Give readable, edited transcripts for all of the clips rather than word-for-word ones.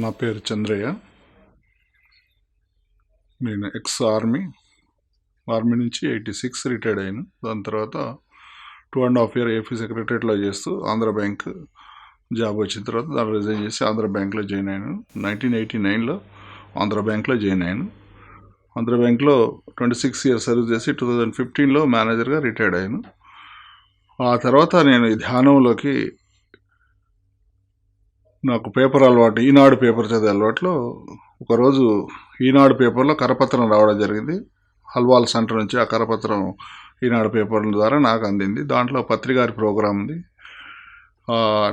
నా పేరు చంద్రయ్య. నేను ఆర్మీ నుంచి 86 రిటైర్డ్ అయ్యాను. దాని తర్వాత 2.5 year ఏపీ సెక్రటరియట్లో చేస్తూ ఆంధ్ర బ్యాంక్ జాబ్ వచ్చిన తర్వాత దాన్ని రిజైన్ చేసి ఆంధ్ర బ్యాంక్లో జాయిన్ అయ్యాను. 1989లో ఆంధ్ర బ్యాంక్లో జాయిన్ అయ్యాను. ఆంధ్ర బ్యాంక్లో 26 years సర్వీస్ చేసి 2015లో మేనేజర్గా రిటైర్డ్ అయ్యాను. ఆ తర్వాత నేను ఈ ధ్యానంలోకి నాకు పేపర్ అలవాటు, ఈనాడు పేపర్ చదివే అలవాట్లో ఒకరోజు ఈనాడు పేపర్లో కరపత్రం రావడం జరిగింది. హల్వాల్ సెంటర్ నుంచి ఆ కరపత్రం ఈనాడు పేపర్ల ద్వారా నాకు అందింది. దాంట్లో పత్రికారి ప్రోగ్రాం ఉంది.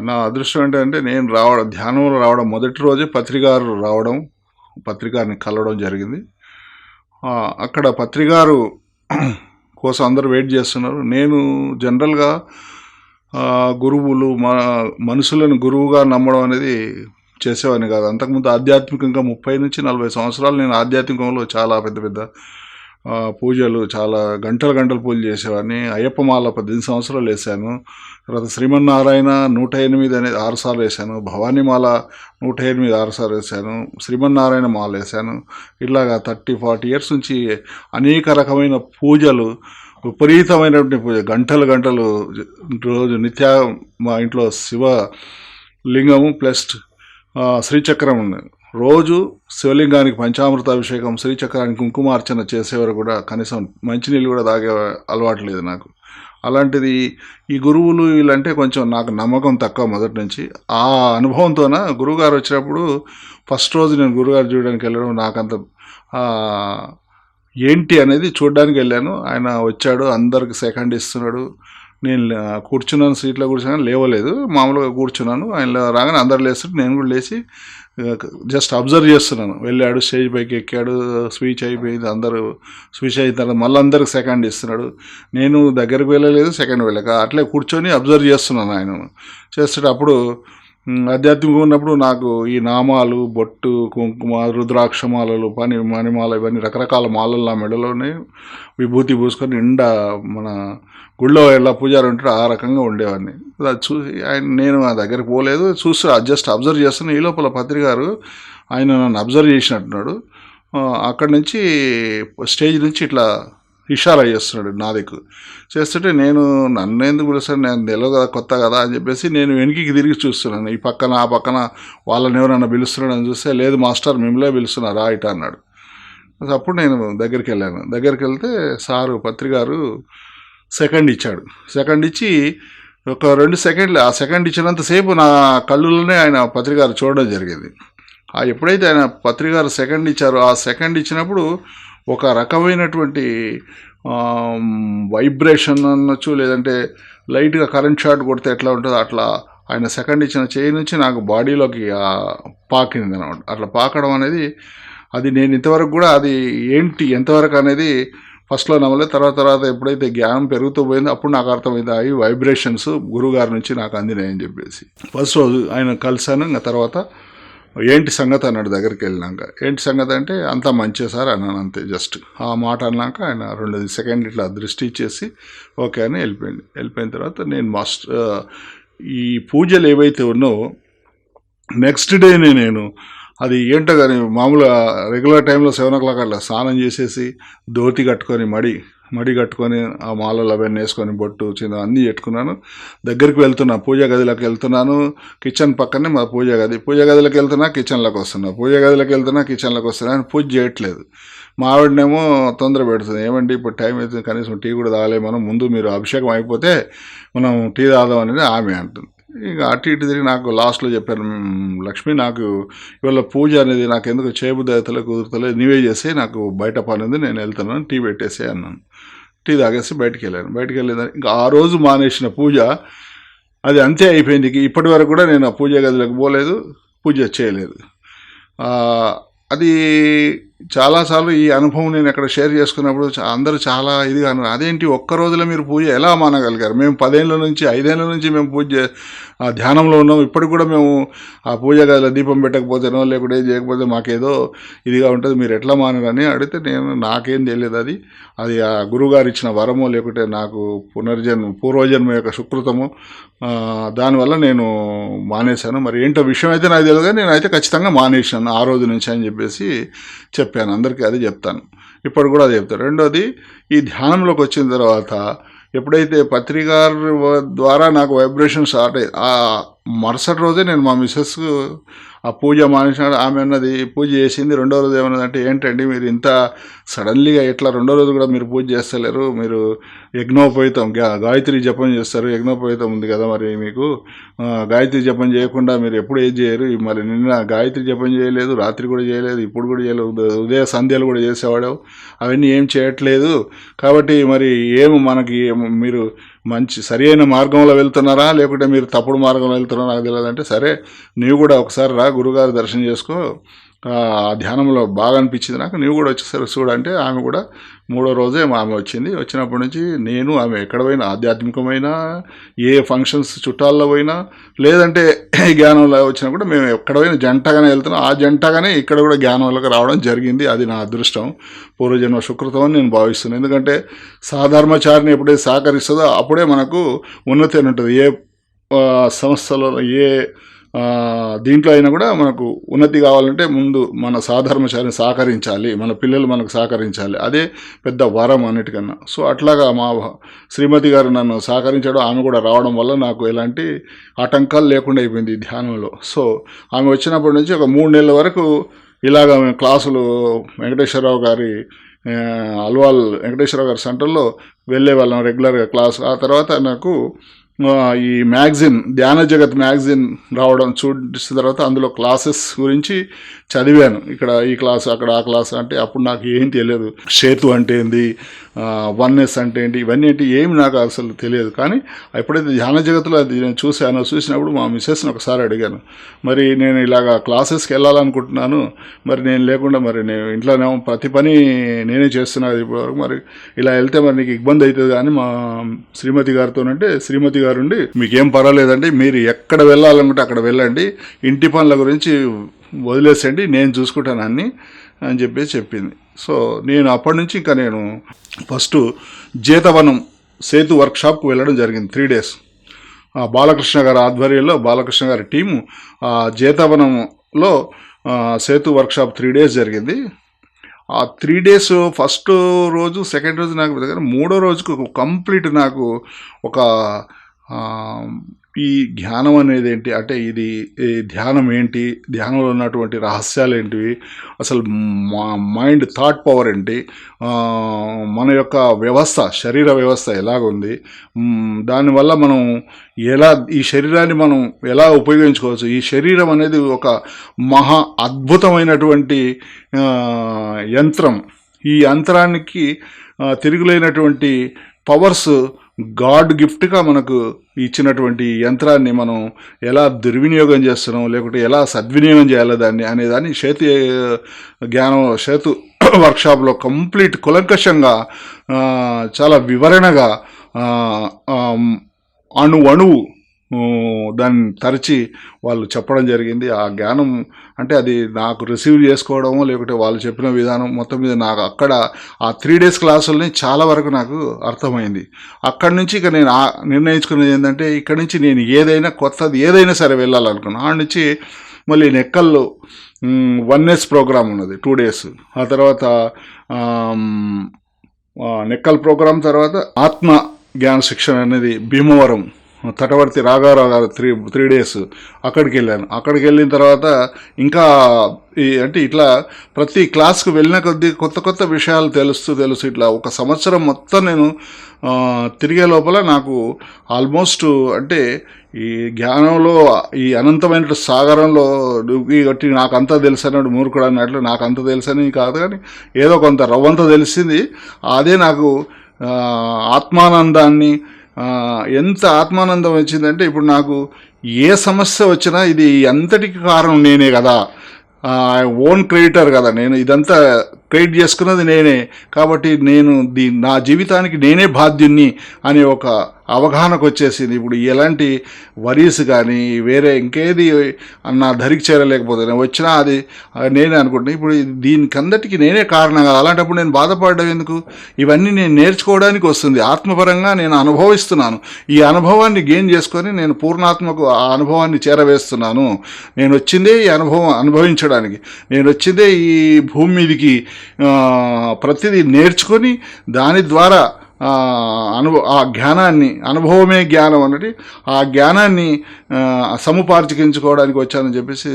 నా అదృష్టం ఏంటంటే నేను ధ్యానంలో రావడం మొదటి రోజే పత్రికారిని కలవడం జరిగింది. అక్కడ పత్రికారు కోసం అందరూ వెయిట్ చేస్తున్నారు. నేను జనరల్గా గురువులు మనుషులను గురువుగా నమ్మడం అనేది చేసేవాడిని కాదు. అంతకుముందు ఆధ్యాత్మికంగా 30 నుంచి 40 సంవత్సరాలు నేను ఆధ్యాత్మికంలో చాలా పెద్ద పూజలు, చాలా గంటలు పూజలు చేసేవాడిని. అయ్యప్ప మాల 18 సంవత్సరాలు వేసాను. తర్వాత శ్రీమన్నారాయణ 108 అనేది 6 సార్లు వేసాను. భవానీ మాల 108 6 సార్లు వేసాను. శ్రీమన్నారాయణ మాల వేసాను. ఇలాగా 30-40 years నుంచి అనేక రకమైన పూజలు, విపరీతమైనటువంటి పూజ, గంటలు రోజు మా ఇంట్లో శివలింగము ప్లస్ శ్రీచక్రం ఉంది. రోజు శివలింగానికి పంచామృత అభిషేకం, శ్రీచక్రానికి కుంకుమార్చన చేసేవారు కూడా కనీసం మంచినీళ్ళు కూడా తాగే అలవాటు లేదు నాకు. అలాంటిది ఈ గురువులు వీళ్ళంటే కొంచెం నాకు నమ్మకం తక్కువ మొదటి నుంచి. ఆ అనుభవంతోన గురువుగారు వచ్చినప్పుడు ఫస్ట్ రోజు నేను గురువుగారు చూడడానికి వెళ్ళడం నాకంత ఏంటి అనేది చూడడానికి వెళ్ళాను. ఆయన వచ్చాడు, అందరికి సెకండ్ ఇస్తున్నాడు. నేను కూర్చున్నాను, సీట్లో కూర్చున్నాను, లేవలేదు, మామూలుగా కూర్చున్నాను. ఆయన రాగానే అందరు లేస్తుంటే నేను కూడా లేచి జస్ట్ అబ్జర్వ్ చేస్తున్నాను. వెళ్ళాడు, స్టేజ్ పైకి ఎక్కాడు, స్పీచ్ అయిపోయింది. అందరూ స్పీచ్ అయిన తర్వాత మళ్ళీ అందరికి సెకండ్ ఇస్తున్నాడు. నేను దగ్గరికి వెళ్ళలేదు, సెకండ్ వెళ్ళక అట్లే కూర్చొని అబ్జర్వ్ చేస్తున్నాను. ఆయన చేస్తుంటే అప్పుడు ఆధ్యాత్మికంగా ఉన్నప్పుడు నాకు ఈ నామాలు, బొట్టు, కుంకుమ, రుద్రాక్షమాలలు, మణిమాల, ఇవన్నీ రకరకాల మాలలు నా మెడలోనే విభూతి పూసుకొని నిండా మన గుళ్ళో ఎలా పూజారు ఉంటారో ఆ రకంగా ఉండేవాడిని. అది చూసి నేను ఆ దగ్గరికి పోలేదు, జస్ట్ అబ్జర్వ్ చేస్తున్నా. ఈ లోపల పత్రికారు ఆయన నన్ను అబ్జర్వ్ చేసినట్టున్నాడు. అక్కడి నుంచి స్టేజ్ నుంచి ఇట్లా ఇషారా చేస్తున్నాడు నా దిక్కు. చేస్తుంటే నేను నన్ను ఎందుకు పిలుస్తాను, నేను తెలియదు కదా, కొత్త కదా అని చెప్పేసి నేను వెనక్కి తిరిగి చూస్తున్నాను. ఈ పక్కన ఆ పక్కన వాళ్ళని ఎవరన్నా పిలుస్తున్నాడు అని చూస్తే, లేదు మాస్టర్ మిమ్మల్నే పిలుస్తున్నారా ఇట అన్నాడు. అప్పుడు నేను దగ్గరికి వెళ్ళాను. దగ్గరికి వెళ్తే సారు పత్రికారు సెకండ్ ఇచ్చాడు. సెకండ్ ఇచ్చి ఒక 2 సెకండ్లు, ఆ సెకండ్ ఇచ్చినంతసేపు నా కళ్ళులోనే ఆయన పత్రికారు చూడడం జరిగింది. ఎప్పుడైతే ఆయన పత్రికారు సెకండ్ ఇచ్చారో, ఆ సెకండ్ ఇచ్చినప్పుడు ఒక రకమైనటువంటి వైబ్రేషన్ అనొచ్చు, లేదంటే లైట్గా కరెంట్ షాట్ కొడితే ఎట్లా ఉంటుందో అట్లా ఆయన సెకండ్ ఇచ్చిన చేయి నుంచి నాకు బాడీలోకి పాకింది అనమాట. అట్లా పాకడం అనేది అది నేను ఇంతవరకు కూడా అది ఏంటి ఎంతవరకు అనేది ఫస్ట్లో నమ్మలేదు. తర్వాత ఎప్పుడైతే జ్ఞానం పెరుగుతూ పోయిందో అప్పుడు నాకు అర్థమైంది అవి వైబ్రేషన్స్ గురువుగారి నుంచి నాకు అందినాయని చెప్పేసి. ఫస్ట్ రోజు ఆయన కలిశాను. ఇంకా తర్వాత ఏంటి సంగతి అన్నాడు దగ్గరికి వెళ్ళినాక. ఏంటి సంగతి అంటే అంతా మంచి సార్ అన్నాను, అంతే. జస్ట్ ఆ మాట అన్నాక ఆయన 2 సెకండ్ ఇట్లా దృష్టి ఇచ్చేసి ఓకే అని వెళ్ళిపోయిన తర్వాత నేను ఈ పూజలు ఏవైతే ఉన్నావో నెక్స్ట్ డేనే నేను అది ఏంటో కానీ మామూలుగా రెగ్యులర్ టైంలో 7 o'clock అట్లా స్నానం చేసేసి ధోతి కట్టుకొని మడి కట్టుకొని ఆ మాలలు అవన్నీ వేసుకొని బొట్టు చిన్న అన్నీ పెట్టుకున్నాను. దగ్గరికి వెళ్తున్నా, పూజా గదిలోకి వెళ్తున్నాను. కిచెన్ పక్కనే మా పూజా గదిలోకి వెళ్తున్నా, కిచెన్లోకి వస్తున్నా, పూజా గదిలోకి వెళ్తున్నా, కిచెన్లోకి వస్తున్నా. ఆయన పూజ చేయట్లేదు. మా ఆవిడనేమో తొందర పెడుతుంది. ఏమండి ఇప్పుడు టైం అవుతుంది, కనీసం టీ కూడా తాగలే, మనం ముందు మీరు అభిషేకం అయిపోతే మనం టీ తాగదాం అనేది ఆమె అంటుంది. ఇక అటు ఇటు తిరిగి నాకు లాస్ట్లో చెప్పాను, లక్ష్మి నాకు ఇవాళ పూజ అనేది నాకు ఎందుకు చేయబుద్ధి అవుతలే, కుదురుతలే, నీవే చేసి నాకు బయట పని ఉంది, నేను వెళ్తున్నాను, టీ పెట్టేసే అన్నాను. టీ తాగేసి బయటికి వెళ్ళిన ఇంకా ఆ రోజు మానేసిన పూజ అది అంతే అయిపోయింది. ఇప్పటి వరకు కూడా నేను ఆ పూజ గదిలోకి పోలేదు, పూజ చేయలేదు. అది చాలాసార్లు ఈ అనుభవం నేను ఎక్కడ షేర్ చేసుకున్నప్పుడు అందరూ చాలా ఇదిగా అదేంటి ఒక్క రోజులో మీరు పూజ ఎలా మానగలిగారు? మేము 10 ఏళ్ళ నుంచి 5 ఏళ్ళ నుంచి మేము ధ్యానంలో ఉన్నాం. ఇప్పటికి కూడా మేము ఆ పూజ గదిలో దీపం పెట్టకపోతేనో లేకుంటే ఏం చేయకపోతే మాకేదో ఇదిగా ఉంటుంది, మీరు ఎట్లా మానరని అడిగితే నాకేం తెలియదు, అది ఆ గురువుగారు ఇచ్చిన వరమో లేకుంటే నాకు పూర్వజన్మ యొక్క సుకృతము, దానివల్ల నేను మానేశాను. మరి ఏంటో విషయం అయితే నాకు తెలియదు, కానీ నేనైతే ఖచ్చితంగా మానేశాను ఆ రోజు నుంచి అని చెప్పేసి చెప్పాను. అందరికీ అది చెప్తాను, ఇప్పుడు కూడా అది చెప్తాను. రెండోది, ఈ ధ్యానంలోకి వచ్చిన తర్వాత ఎప్పుడైతే పత్రికారు ద్వారా నాకు వైబ్రేషన్ స్టార్ట్ అయ్యి ఆ మరుసటి రోజే నేను మా మిస్సెస్కు ఆ పూజ మానేసినాడు. ఆమె అన్నది, పూజ చేసింది. రెండో రోజు ఏమన్నదంటే, ఏంటండి మీరు ఇంత సడన్లీగా ఎట్లా రెండో రోజు కూడా మీరు పూజ చేస్తలేరు, మీరు యజ్ఞోపవీతం గాయత్రి జపం చేస్తారు, యజ్ఞోపవీతం ఉంది కదా, మరి మీకు గాయత్రి జపం చేయకుండా మీరు ఎప్పుడు ఏం చేయరు, మరి నిన్న గాయత్రి జపం చేయలేదు, రాత్రి కూడా చేయలేదు, ఇప్పుడు కూడా చేయలేదు, ఉదయ సంధ్యలు కూడా చేసేవాడు, అవన్నీ ఏం చేయట్లేదు, కాబట్టి మరి మనకి మీరు మంచి సరి అయిన మార్గంలో వెళ్తున్నారా లేకుంటే మీరు తప్పుడు మార్గంలో వెళ్తున్నారా నాకు తెలియదంటే, సరే నీవు కూడా ఒకసారి రా, గురుగారు దర్శనం చేసుకో, ధ్యానంలో బాగా అనిపించింది నాకు, నీవు కూడా వచ్చేసరి చూడంటే ఆమె కూడా 3వ రోజే ఆమె వచ్చింది. వచ్చినప్పటి నుంచి నేను ఆమె ఎక్కడ పోయినా, ఆధ్యాత్మికమైన ఏ ఫంక్షన్స్ చుట్టాల్లో పోయినా లేదంటే జ్ఞానంలో వచ్చినా కూడా మేము ఎక్కడ పోయినా జంటగానే వెళ్తున్నాం. ఆ జంటగానే ఇక్కడ కూడా జ్ఞానంలోకి రావడం జరిగింది. అది నా అదృష్టం, పూర్వజన్మ సుకృతం అని నేను భావిస్తున్నాను. ఎందుకంటే సాధర్మచారిని ఎప్పుడైతే సహకరిస్తుందో అప్పుడే మనకు ఉన్నతి అని ఉంటుంది. ఏ సంస్థలో ఏ దీంట్లో అయినా కూడా మనకు ఉన్నతి కావాలంటే ముందు మన సాధర్మచారిని సహకరించాలి, మన పిల్లలు మనకు సహకరించాలి, అదే పెద్ద వరం అన్నిటికన్నా. సో అట్లాగా మా శ్రీమతి గారు నన్ను సహకరించడం, ఆమె కూడా రావడం వల్ల నాకు ఎలాంటి ఆటంకాలు లేకుండా అయిపోయింది ఈ ధ్యానంలో. సో ఆమె వచ్చినప్పటి నుంచి ఒక 3 నెలల వరకు ఇలాగ మేము క్లాసులు వెంకటేశ్వరరావు గారి అల్వాల్ వెంకటేశ్వరరావు గారి సెంటర్లో వెళ్ళే వాళ్ళం రెగ్యులర్గా క్లాస్. ఆ తర్వాత నాకు ఈ మ్యాగజిన్ ధ్యాన జగత్ మ్యాగజిన్ రావడం చూసిన తర్వాత అందులో క్లాసెస్ గురించి చదివాను. ఇక్కడ ఈ క్లాస్, అక్కడ ఆ క్లాస్, అంటే అప్పుడు నాకు ఏం తెలియదు. సేతు అంటే ఏంది, వన్నెస్ అంటే ఏంటి, ఇవన్నీ ఏంటి ఏమి నాకు అసలు తెలియదు. కానీ ఎప్పుడైతే ధ్యాన జగత్తులో అది నేను చూసినప్పుడు మా మిస్సెస్ని ఒకసారి అడిగాను, మరి నేను ఇలాగా క్లాసెస్కి వెళ్ళాలనుకుంటున్నాను, మరి నేను లేకుండా మరి నేను ఇంట్లోనేమో ప్రతి పని నేనే చేస్తున్నాను ఇప్పటివరకు, మరి ఇలా వెళ్తే మరి నీకు ఇబ్బంది అవుతుంది కానీ మా శ్రీమతి గారితోనంటే, శ్రీమతి గారు ఉండి మీకేం పర్వాలేదండి, మీరు ఎక్కడ వెళ్ళాలనుకుంటే అక్కడ వెళ్ళండి, ఇంటి పనుల గురించి వదిలేసండి, నేను చూసుకుంటాను అన్ని అని చెప్పేసి చెప్పింది. సో నేను అప్పటి నుంచి ఇంకా నేను ఫస్ట్ జీతవనం సేతు వర్క్షాప్కి వెళ్ళడం జరిగింది 3 days. బాలకృష్ణ గారి ఆధ్వర్యంలో, బాలకృష్ణ గారి టీము జీతవనంలో సేతు వర్క్షాప్ 3 days జరిగింది. ఆ 3 days ఫస్ట్ రోజు, సెకండ్ రోజు నాకు దగ్గర 3వ రోజుకు కంప్లీట్ నాకు ఒక ఈ ధ్యానం అనేది ఏంటి, అంటే ఇది ధ్యానం ఏంటి, ధ్యానంలో ఉన్నటువంటి రహస్యాలు ఏంటివి, అసలు మైండ్ థాట్ పవర్ ఏంటి, మన యొక్క వ్యవస్థ, శరీర వ్యవస్థ ఎలాగుంది, దానివల్ల మనం ఎలా ఈ శరీరాన్ని మనం ఎలా ఉపయోగించుకోవచ్చు, ఈ శరీరం అనేది ఒక మహా అద్భుతమైనటువంటి యంత్రం, ఈ యంత్రానికి తిరుగులేనటువంటి పవర్స్ గాడ్ గిఫ్ట్గా మనకు ఇచ్చినటువంటి యంత్రాన్ని మనం ఎలా దుర్వినియోగం చేస్తున్నాం లేకుంటే ఎలా సద్వినియోగం చేయాలి దాన్ని అనేదాన్ని సేతు వర్క్షాప్లో కంప్లీట్ కులంకషంగా చాలా వివరణగా అణువు దాన్ని తరిచి వాళ్ళు చెప్పడం జరిగింది. ఆ జ్ఞానం అంటే అది నాకు రిసీవ్ చేసుకోవడమో లేకుంటే వాళ్ళు చెప్పిన విధానం మొత్తం మీద నాకు అక్కడ ఆ 3 days క్లాసులని చాలా వరకు నాకు అర్థమైంది. అక్కడి నుంచి ఇక నేను నిర్ణయించుకున్నది ఏంటంటే, ఇక్కడి నుంచి నేను ఏదైనా కొత్తది ఏదైనా సరే వెళ్ళాలనుకున్నాను. ఆడ నుంచి మళ్ళీ నెక్కల్లో వన్నెస్ ప్రోగ్రామ్ ఉన్నది 2 days. ఆ తర్వాత నెక్కల్ ప్రోగ్రాం తర్వాత ఆత్మ జ్ఞాన శిక్షణ అనేది భీమవరం తటవర్తి రాఘారావు గారు 3 days అక్కడికి వెళ్ళాను. అక్కడికి వెళ్ళిన తర్వాత ఇంకా అంటే ఇట్లా ప్రతి క్లాస్కు వెళ్ళిన కొద్దీ కొత్త విషయాలు తెలుస్తూ ఇట్లా 1 సంవత్సరం మొత్తం నేను తిరిగే లోపల నాకు ఆల్మోస్ట్ అంటే ఈ జ్ఞానంలో ఈ అనంతమైన సాగరంలో గట్టి నాకు అంతా తెలుసు అన్నాడు మూర్ఖుడు అన్నట్లు, నాకు అంత తెలుసని కాదు కానీ ఏదో కొంత రవ్వంతా తెలిసింది. అదే నాకు ఆత్మానందాన్ని, ఎంత ఆత్మానందం వచ్చిందంటే ఇప్పుడు నాకు ఏ సమస్య వచ్చినా ఇది అంతటికి కారణం నేనే కదా, ఓన్ క్రెడిటర్ కదా, నేను ఇదంతా క్రెడిట్ చేసుకున్నది నేనే, కాబట్టి నేను నా జీవితానికి నేనే బాధ్యుణ్ణి అనే ఒక అవగాహనకు వచ్చేసింది. ఇప్పుడు ఎలాంటి వరీస్ కానీ వేరే ఇంకేది నా ధరికి చేరలేకపోతే వచ్చినా అది నేనే అనుకుంటున్నాను. ఇప్పుడు దీనికందటికి నేనే కారణం కదా, అలాంటప్పుడు నేను బాధపడడం ఎందుకు? ఇవన్నీ నేను నేర్చుకోవడానికి వస్తుంది, ఆత్మపరంగా నేను అనుభవిస్తున్నాను. ఈ అనుభవాన్ని గెయిన్ చేసుకొని నేను పూర్ణాత్మకు ఆ అనుభవాన్ని చేరవేస్తున్నాను. నేను వచ్చిందే ఈ అనుభవం అనుభవించడానికి, నేను వచ్చిందే ఈ భూమి మీదికి ప్రతిదీ నేర్చుకొని దాని ద్వారా ఆ జ్ఞానాన్ని, అనుభవమే జ్ఞానం అన్నది, ఆ జ్ఞానాన్ని సముపార్జకించుకోవడానికి వచ్చానని చెప్పేసి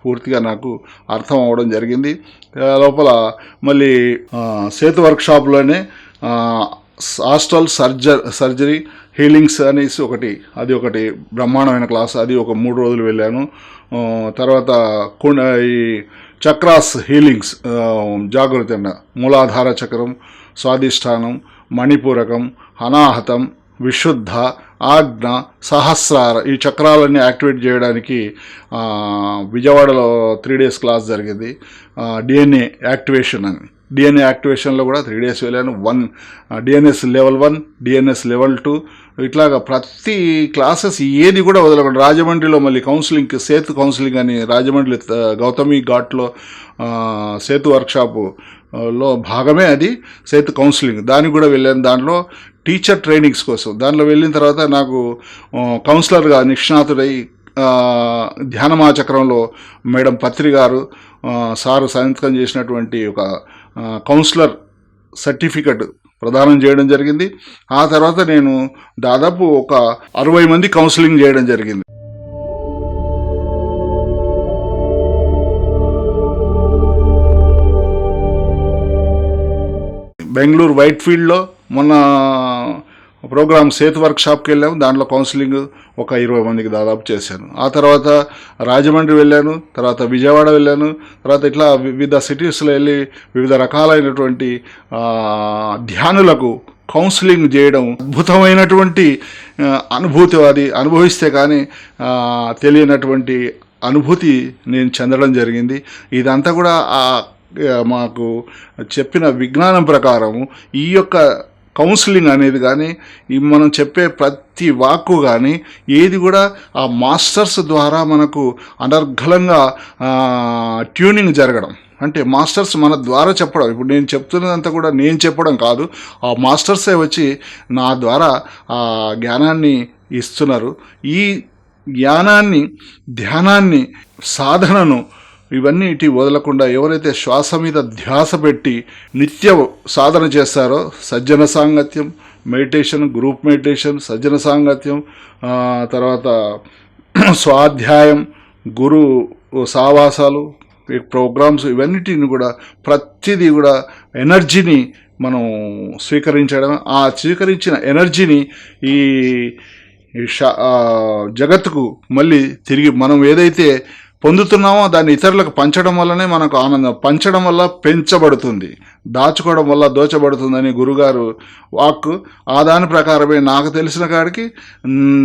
పూర్తిగా నాకు అర్థం అవ్వడం జరిగింది. లోపల మళ్ళీ సేతు వర్క్షాప్లోనే హాస్టల్ సర్జరీ హీలింగ్స్ అనేసి అది ఒకటి బ్రహ్మాండమైన క్లాస్, అది ఒక 3 రోజులు వెళ్ళాను. తర్వాత ఈ చక్రాస్ హీలింగ్స్, జాగృతి అన్న మూలాధార చక్రం, స్వాధిష్టానం, మణిపూరకం, అనాహతం, విశుద్ధ, ఆజ్ఞ, సహస్రార, ఈ చక్రాలన్నీ యాక్టివేట్ చేయడానికి విజయవాడలో 3 days క్లాస్ జరిగింది. డిఎన్ఏ యాక్టివేషన్ అని, డిఎన్ఏ యాక్టివేషన్లో కూడా 3 days వెళ్ళాను. డిఎన్ఎస్ లెవెల్ 1, డిఎన్ఎస్ లెవెల్ 2, ఇట్లాగా ప్రతి క్లాసెస్ ఏది కూడా వదలకుండా. రాజమండ్రిలో మళ్ళీ కౌన్సిలింగ్, సేతు కౌన్సిలింగ్ అని రాజమండ్రి గౌతమి ఘాట్లో సేతు వర్క్షాపులో భాగమే అది సేతు కౌన్సిలింగ్, దానికి కూడా వెళ్ళాను. దాంట్లో టీచర్ ట్రైనింగ్స్ కోసం దాంట్లో వెళ్ళిన తర్వాత నాకు కౌన్సిలర్గా నిష్ణాతుడై ధ్యానమాచక్రంలో మేడం పత్రి గారు సారు సంతకం చేసినటువంటి ఒక కౌన్సిలర్ సర్టిఫికెట్ ప్రదానం చేయడం జరిగింది. ఆ తర్వాత నేను దాదాపు ఒక 60 మంది కౌన్సిలింగ్ చేయడం జరిగింది. బెంగళూరు వైట్ఫీల్డ్లో మొన్న ప్రోగ్రామ్ సేతు వర్క్షాప్కి వెళ్ళాము, దాంట్లో కౌన్సిలింగ్ ఒక 20 మందికి దాదాపు చేశాను. ఆ తర్వాత రాజమండ్రి వెళ్ళాను, తర్వాత విజయవాడ వెళ్ళాను, తర్వాత ఇట్లా వివిధ సిటీస్లో వెళ్ళి వివిధ రకాలైనటువంటి ధ్యానులకు కౌన్సిలింగ్ చేయడం అద్భుతమైనటువంటి అనుభూతి. అది అనుభవిస్తే కానీ తెలియనటువంటి అనుభూతి నేను చెందడం జరిగింది. ఇదంతా కూడా మాకు చెప్పిన విజ్ఞానం ప్రకారం ఈ యొక్క కౌన్సిలింగ్ అనేది కానీ మనం చెప్పే ప్రతి వాక్కు కానీ ఏది కూడా ఆ మాస్టర్స్ ద్వారా మనకు అనర్గళంగా ట్యూనింగ్ జరగడం. అంటే మాస్టర్స్ మన ద్వారా చెప్పడం, ఇప్పుడు నేను చెప్తున్నదంతా కూడా నేను చెప్పడం కాదు, ఆ మాస్టర్సే వచ్చి నా ద్వారా ఆ జ్ఞానాన్ని ఇస్తున్నారు. ఈ జ్ఞానాన్ని, ధ్యానాన్ని, సాధనను ఇవన్నీ ఇటు వదలకుండా ఎవరైతే శ్వాస మీద ధ్యాస పెట్టి నిత్య సాధన చేస్తారో, సజ్జన సాంగత్యం, మెడిటేషన్, గ్రూప్ మెడిటేషన్, సజ్జన సాంగత్యం, తర్వాత స్వాధ్యాయం, గురు సావాసాలు, ప్రోగ్రామ్స్, ఇవన్నిటిని కూడా ప్రతిదీ కూడా ఎనర్జీని మనం స్వీకరించడం, ఆ స్వీకరించిన ఎనర్జీని ఈ జగత్తుకు మళ్ళీ తిరిగి మనం ఏదైతే పొందుతున్నామో దాన్ని ఇతరులకు పంచడం వల్లనే మనకు ఆనందం, పంచడం వల్ల పెంచబడుతుంది, దాచుకోవడం వల్ల దోచబడుతుందని గురుగారు వాక్కు. ఆ దాని ప్రకారమే నాకు తెలిసిన కాడికి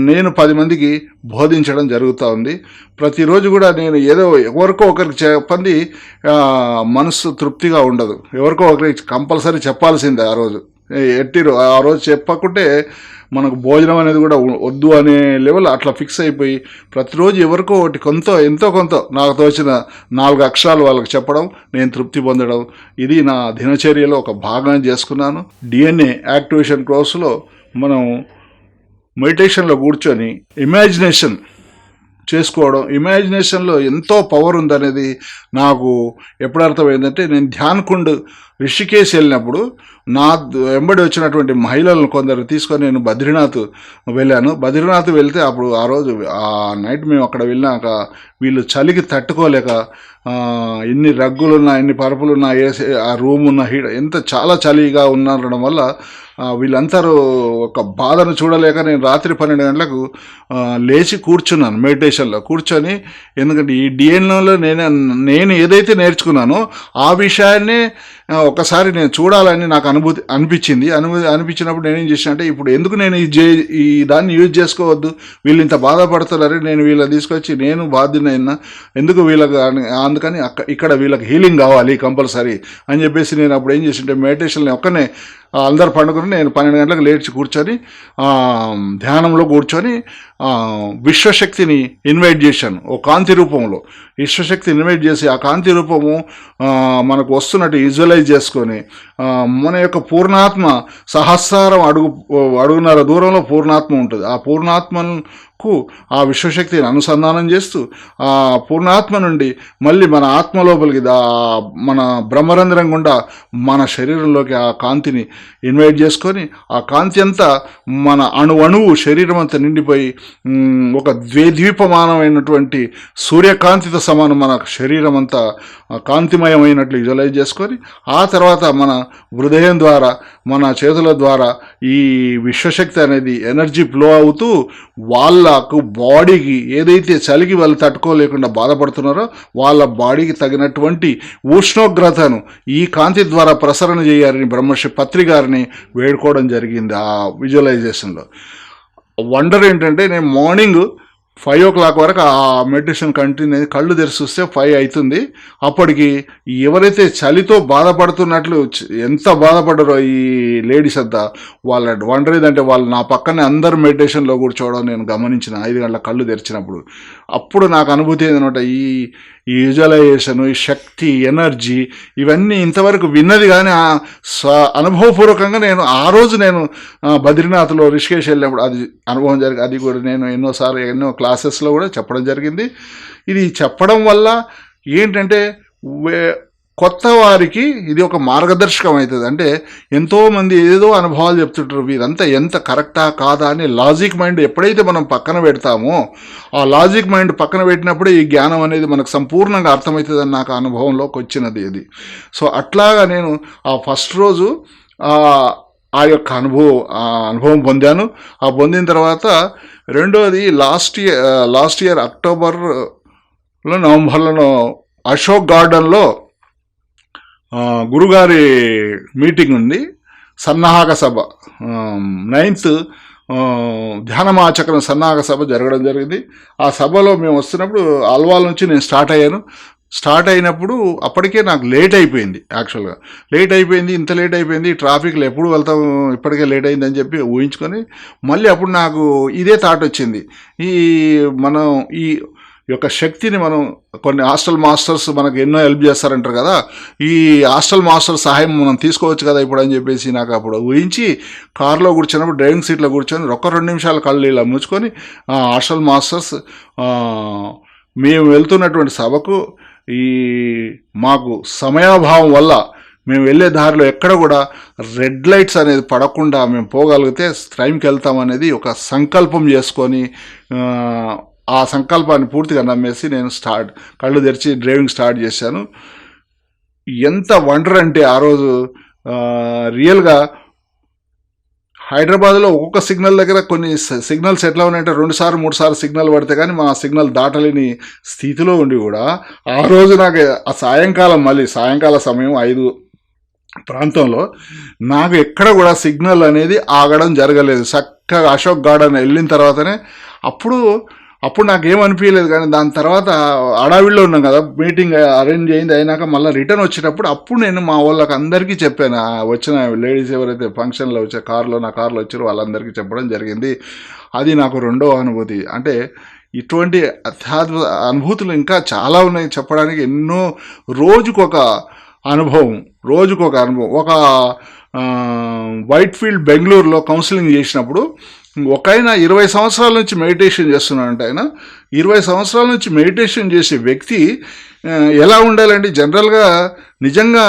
నేను 10 మందికి బోధించడం జరుగుతూ ఉంది. ప్రతిరోజు కూడా నేను ఏదో ఎవరికో ఒకరికి చెప్పండి మనసు తృప్తిగా ఉండదు, ఎవరికో ఒకరికి కంపల్సరీ చెప్పాల్సిందే. ఆ రోజు ఆ రోజు చెప్పకుంటే మనకు భోజనం అనేది కూడా వద్దు అనే లెవెల్ అట్లా ఫిక్స్ అయిపోయి ప్రతిరోజు ఎవరికో ఒకటి ఎంతో కొంత నాకు తోచిన 4 అక్షరాలు వాళ్ళకి చెప్పడం, నేను తృప్తి పొందడం, ఇది నా దినచర్యలో ఒక భాగం చేసుకున్నాను. డిఎన్ఏ యాక్టివేషన్ కోర్సులో మనం మెడిటేషన్లో కూర్చొని ఇమాజినేషన్ చేసుకోవడం, ఇమాజినేషన్లో ఎంతో పవర్ ఉందనేది నాకు ఎప్పుడు అర్థమైందంటే, నేను ధ్యాన్కుండ్ రిషికేశ్ వెళ్ళినప్పుడు నా వెంబడి వచ్చినటువంటి మహిళలను కొందరు తీసుకొని నేను బద్రీనాథ్ వెళ్ళాను. బద్రీనాథ్ వెళ్తే అప్పుడు ఆ రోజు ఆ నైట్ మేము అక్కడ వెళ్ళినాక వీళ్ళు చలికి తట్టుకోలేక ఎన్ని రగ్గులున్నా, ఎన్ని పరుపులున్నా, ఆ రూమ్ ఉన్న ఎంత చాలా చలిగా ఉండడం వల్ల వీళ్ళందరూ ఒక బాధను చూడలేక నేను రాత్రి 12 గంటలకు లేచి కూర్చున్నాను మెడిటేషన్లో కూర్చొని. ఎందుకంటే ఈ డిఎన్ఏలో నేను ఏదైతే నేర్చుకున్నానో ఆ విషయాన్నే ఒకసారి నేను చూడాలని నాకు అనిపించినప్పుడు నేనేం చేసిన అంటే ఇప్పుడు ఎందుకు నేను ఈ దాన్ని యూజ్ చేసుకోవద్దు, వీళ్ళు ఇంత బాధపడుతున్నారు, నేను వీళ్ళని తీసుకొచ్చి నేను బాధ్యునైనా ఎందుకు వీళ్ళకి అందుకని ఇక్కడ వీళ్ళకి హీలింగ్ కావాలి కంపల్సరీ అని చెప్పేసి నేను అప్పుడు ఏం చేసింటే మెడిటేషన్ ఒక్కనే అందరు పండుకొని నేను 12 గంటలకు లేచి కూర్చొని ధ్యానంలో కూర్చొని విశ్వశక్తిని ఇన్వైట్ చేశాను. ఓ కాంతి రూపంలో విశ్వశక్తి ఇన్వైట్ చేసి ఆ కాంతి రూపము మనకు వస్తున్నట్టు విజువలైజ్ చేసుకొని మన యొక్క పూర్ణాత్మ సహస్రారం అడుగున్నర దూరంలో పూర్ణాత్మ ఉంటుంది. ఆ పూర్ణాత్మకు ఆ విశ్వశక్తిని అనుసంధానం చేస్తూ ఆ పూర్ణాత్మ నుండి మళ్ళీ మన ఆత్మ లోపలికి మన బ్రహ్మరంధ్రం గుండా మన శరీరంలోకి ఆ కాంతిని ఇన్వైట్ చేసుకొని ఆ కాంతి అంతా మన అణువు శరీరం అంతా నిండిపోయి ఒక ద్వీపమానమైనటువంటి సూర్యకాంతితో సమానం మన శరీరం అంతా కాంతిమయమైనట్లు విజువలైజ్ చేసుకొని ఆ తర్వాత మన హృదయం ద్వారా మన చేతుల ద్వారా ఈ విశ్వశక్తి అనేది ఎనర్జీ ఫ్లో అవుతూ వాళ్ళకు బాడీకి ఏదైతే చలికి వాళ్ళు తట్టుకోలేకుండా బాధపడుతున్నారో వాళ్ళ బాడీకి తగినటువంటి ఉష్ణోగ్రతను ఈ కాంతి ద్వారా ప్రసరణ చేయాలని బ్రహ్మర్షి పత్రి గారిని వేడుకోవడం జరిగింది ఆ విజువలైజేషన్లో. వండర్ ఏంటంటే నేను మార్నింగ్ 5 o'clock వరకు ఆ మెడిటేషన్ కంటిన్యూ కళ్ళు తెరిచి చూస్తే 5 అవుతుంది. అప్పటికి ఎవరైతే చలితో బాధపడుతున్నట్లు ఎంత బాధపడ్డారో ఈ లేడీస్ అంతా వాళ్ళ వండర్ ఏదంటే వాళ్ళు నా పక్కనే అందరు మెడిటేషన్లో కూర్చోవడం నేను గమనించిన 5 గంటల కళ్ళు తెరిచినప్పుడు. అప్పుడు నాకు అనుభూతి ఏంటంటే ఈ విజువలైజేషన్, ఈ శక్తి, ఎనర్జీ ఇవన్నీ ఇంతవరకు విన్నది కానీ అనుభవపూర్వకంగా నేను ఆ రోజు నేను బద్రీనాథ్లో రిషికేష్ వెళ్ళినప్పుడు అది అనుభవం జరిగింది. అది కూడా నేను ఎన్నో క్లాసెస్లో కూడా చెప్పడం జరిగింది. ఇది చెప్పడం వల్ల ఏంటంటే కొత్త వారికి ఇది ఒక మార్గదర్శకం అవుతుంది. అంటే ఎంతోమంది ఏదో అనుభవాలు చెప్తుంటారు, వీరంతా ఎంత కరెక్టా కాదా అని లాజిక్ మైండ్ ఎప్పుడైతే మనం పక్కన పెడతామో ఆ లాజిక్ మైండ్ పక్కన పెట్టినప్పుడే ఈ జ్ఞానం అనేది మనకు సంపూర్ణంగా అర్థమవుతుందని నాకు అనుభవంలోకి వచ్చినది ఇది. సో అట్లాగా నేను ఆ ఫస్ట్ రోజు ఆ యొక్క అనుభవం పొందాను. ఆ పొందిన తర్వాత రెండోది లాస్ట్ ఇయర్ అక్టోబర్లో నవంబర్లో అశోక్ గార్డెన్లో గురుగారి మీటింగ్ ఉంది, సన్నాహక సభ 9th ధ్యానమాచకరం సన్నాహక సభ జరగడం జరిగింది. ఆ సభలో మేము వస్తున్నప్పుడు అల్వాల్ నుంచి నేను స్టార్ట్ అయినప్పుడు అప్పటికే నాకు లేట్ అయిపోయింది. యాక్చువల్గా ఇంత లేట్ అయిపోయింది, ట్రాఫిక్లో ఎప్పుడు వెళ్తాం, ఇప్పటికే లేట్ అయిందని చెప్పి ఊహించుకొని మళ్ళీ అప్పుడు నాకు ఇదే థాట్ వచ్చింది, మనం ఈ యొక్క శక్తిని మనం కొన్ని హాస్టల్ మాస్టర్స్ మనకు ఎన్నో హెల్ప్ చేస్తారంటారు కదా, ఈ హాస్టల్ మాస్టర్ సహాయం మనం తీసుకోవచ్చు కదా ఇప్పుడు అని చెప్పేసి నాకు అప్పుడు ఊహించి కారులో కూర్చున్నప్పుడు డ్రైవింగ్ సీట్లో కూర్చొని 2 నిమిషాలు కళ్ళు ఇలా ముచ్చుకొని హాస్టల్ మాస్టర్స్ మేము వెళ్తున్నటువంటి సభకు మాకు సమయాభావం వల్ల మేము వెళ్ళే దారిలో ఎక్కడ కూడా రెడ్ లైట్స్ అనేది పడకుండా మేము పోగలిగితే టైంకి వెళ్తామనేది ఒక సంకల్పం చేసుకొని ఆ సంకల్పాన్ని పూర్తిగా నమ్మేసి నేను కళ్ళు తెరిచి డ్రైవింగ్ స్టార్ట్ చేశాను. ఎంత వండర్ అంటే ఆ రోజు రియల్గా హైదరాబాద్లో ఒక్కొక్క సిగ్నల్ దగ్గర కొన్ని సిగ్నల్స్ ఎట్లా ఉన్నాయంటే 2 సార్లు 3 సార్లు సిగ్నల్ పడితే కానీ మా సిగ్నల్ దాటలేని స్థితిలో ఉండి కూడా ఆ రోజు నాకు ఆ సాయంకాల సమయం 5 ప్రాంతంలో నాకు ఎక్కడ కూడా సిగ్నల్ అనేది ఆగడం జరగలేదు. చక్కగా అశోక్ గార్డెన్ వెళ్ళిన తర్వాతనే అప్పుడు నాకేమనిపించలేదు. కానీ దాని తర్వాత అడవిలో ఉన్నాం కదా, మీటింగ్ అరేంజ్ అయింది, అయినాక మళ్ళీ రిటర్న్ వచ్చేటప్పుడు అప్పుడు నేను మా వాళ్ళకి అందరికీ చెప్పాను, వచ్చిన లేడీస్ ఎవరైతే ఫంక్షన్లో వచ్చే నా కార్లో వచ్చారో వాళ్ళందరికీ చెప్పడం జరిగింది. అది నాకు రెండో అనుభూతి. అంటే ఇటువంటి అత్యద్భుత అనుభూతులు ఇంకా చాలా ఉన్నాయి చెప్పడానికి. ఎన్నో రోజుకొక అనుభవం. ఒక వైట్ ఫీల్డ్ బెంగళూరులో కౌన్సిలింగ్ చేసినప్పుడు ఒక ఆయన 20 సంవత్సరాల నుంచి మెడిటేషన్ చేస్తున్నాడంటే, ఆయన 20 సంవత్సరాల నుంచి మెడిటేషన్ చేసే వ్యక్తి ఎలా ఉండాలండి? జనరల్గా నిజంగా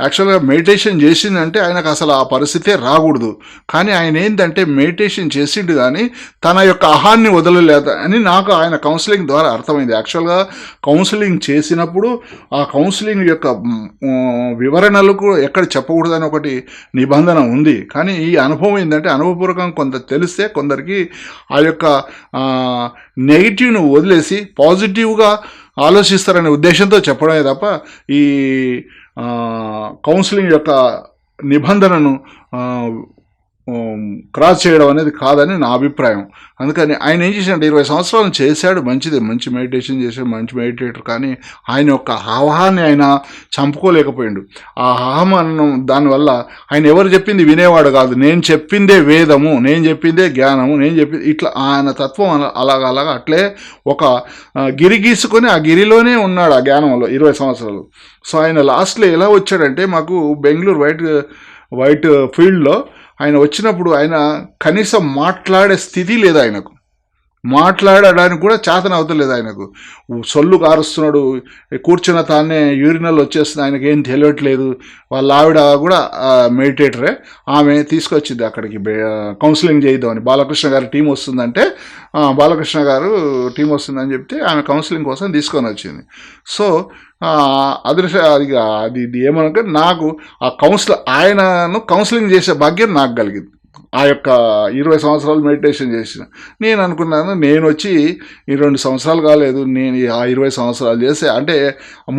యాక్చువల్గా మెడిటేషన్ చేసిందంటే ఆయనకు అసలు ఆ పరిస్థితే రాకూడదు. కానీ ఆయన ఏంటంటే మెడిటేషన్ చేసిండు కానీ తన యొక్క అహాన్ని వదలలేదు అని నాకు ఆయన కౌన్సిలింగ్ ద్వారా అర్థమైంది. యాక్చువల్గా కౌన్సిలింగ్ చేసినప్పుడు ఆ కౌన్సిలింగ్ యొక్క వివరణలకు ఎక్కడ చెప్పకూడదని ఒకటి నిబంధన ఉంది. కానీ ఈ అనుభవం ఏంటంటే అనుభవపూర్వకంగా కొంత తెలిస్తే కొందరికి ఆ యొక్క నెగిటివ్ను వదిలేసి పాజిటివ్గా ఆలోచిస్తారనే ఉద్దేశంతో చెప్పడమే తప్ప ఈ కౌన్సిలింగ్ యొక్క నిబంధనను క్రాస్ చేయడం అనేది కాదని నా అభిప్రాయం. అందుకని ఆయన ఏం చేశాడంటే 20 సంవత్సరాలు చేశాడు, మంచిది, మంచి మెడిటేషన్ చేశాడు, మంచి మెడిటేటర్. కానీ ఆయన యొక్క ఆహాన్ని ఆయన చంపుకోలేకపోయాడు. ఆ ఆహ్వానం దానివల్ల ఆయన ఎవరు చెప్పింది వినేవాడు కాదు. నేను చెప్పిందే వేదము, నేను చెప్పిందే జ్ఞానము, నేను చెప్పింది ఇట్లా ఆయన తత్వం అలాగా అట్లే ఒక గిరి గీసుకొని ఆ గిరిలోనే ఉన్నాడు ఆ జ్ఞానంలో 20 సంవత్సరాలు. సో ఆయన లాస్ట్లో ఎలా వచ్చాడంటే, మాకు బెంగళూరు వైట్ ఫీల్డ్లో ఆయన వచ్చినప్పుడు ఆయన కనీసం మాట్లాడే స్థితి లేదు ఆయనకు, మాట్లాడడానికి కూడా చేతన అవుతలేదు ఆయనకు. సొల్లు కారుస్తున్నాడు, కూర్చున్న తానే యూరినల్ వచ్చేస్తుంది, ఆయనకి ఏం తెలియట్లేదు. వాళ్ళ ఆవిడ కూడా మెడిటేటరే, ఆమె తీసుకొచ్చింది అక్కడికి కౌన్సిలింగ్ చేద్దామని. బాలకృష్ణ గారి టీం వస్తుందంటే, బాలకృష్ణ గారు టీం వస్తుందని చెప్తే ఆమె కౌన్సిలింగ్ కోసం తీసుకొని వచ్చింది. సో అది ఏమనక నాకు ఆ ఆయనను కౌన్సిలింగ్ చేసే భాగ్యం నాకు కలిగింది. ఆ యొక్క 20 సంవత్సరాలు మెడిటేషన్ చేసిన నేను అనుకున్నాను, నేను వచ్చి 2 సంవత్సరాలు కాలేదు, నేను ఆ 20 సంవత్సరాలు చేస్తే, అంటే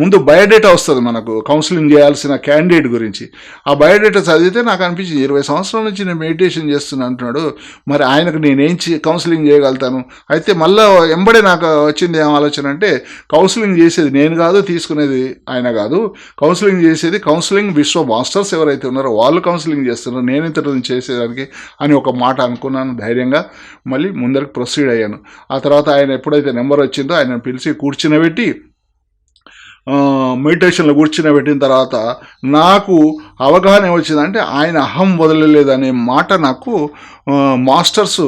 ముందు బయోడేటా వస్తుంది మనకు కౌన్సిలింగ్ చేయాల్సిన క్యాండిడేట్ గురించి. ఆ బయోడేటా చదివితే నాకు అనిపించింది 20 సంవత్సరాల నుంచి నేను మెడిటేషన్ చేస్తున్నా అంటున్నాడు, మరి ఆయనకు నేనేం కౌన్సిలింగ్ చేయగలుగుతాను. అయితే మళ్ళీ ఎంబడే నాకు వచ్చింది ఏం ఆలోచన అంటే, కౌన్సిలింగ్ చేసేది నేను కాదు, తీసుకునేది ఆయన కాదు, కౌన్సిలింగ్ చేసేది కౌన్సిలింగ్ విశ్వ మాస్టర్స్ ఎవరైతే ఉన్నారో వాళ్ళు కౌన్సిలింగ్ చేస్తున్నారు, నేను ఇంత చేసేదానికి అని ఒక మాట అనుకున్నాను. ధైర్యంగా మళ్ళీ ముందరికి ప్రొసీడ్ అయ్యాను. ఆ తర్వాత ఆయన ఎప్పుడైతే నెంబర్ వచ్చిందో ఆయన పిలిచి కూర్చునబెట్టి మెడిటేషన్లో కూర్చునబెట్టిన తర్వాత నాకు అవగాహన వచ్చిందంటే, ఆయన అహం వదలలేదనే మాట నాకు మాస్టర్స్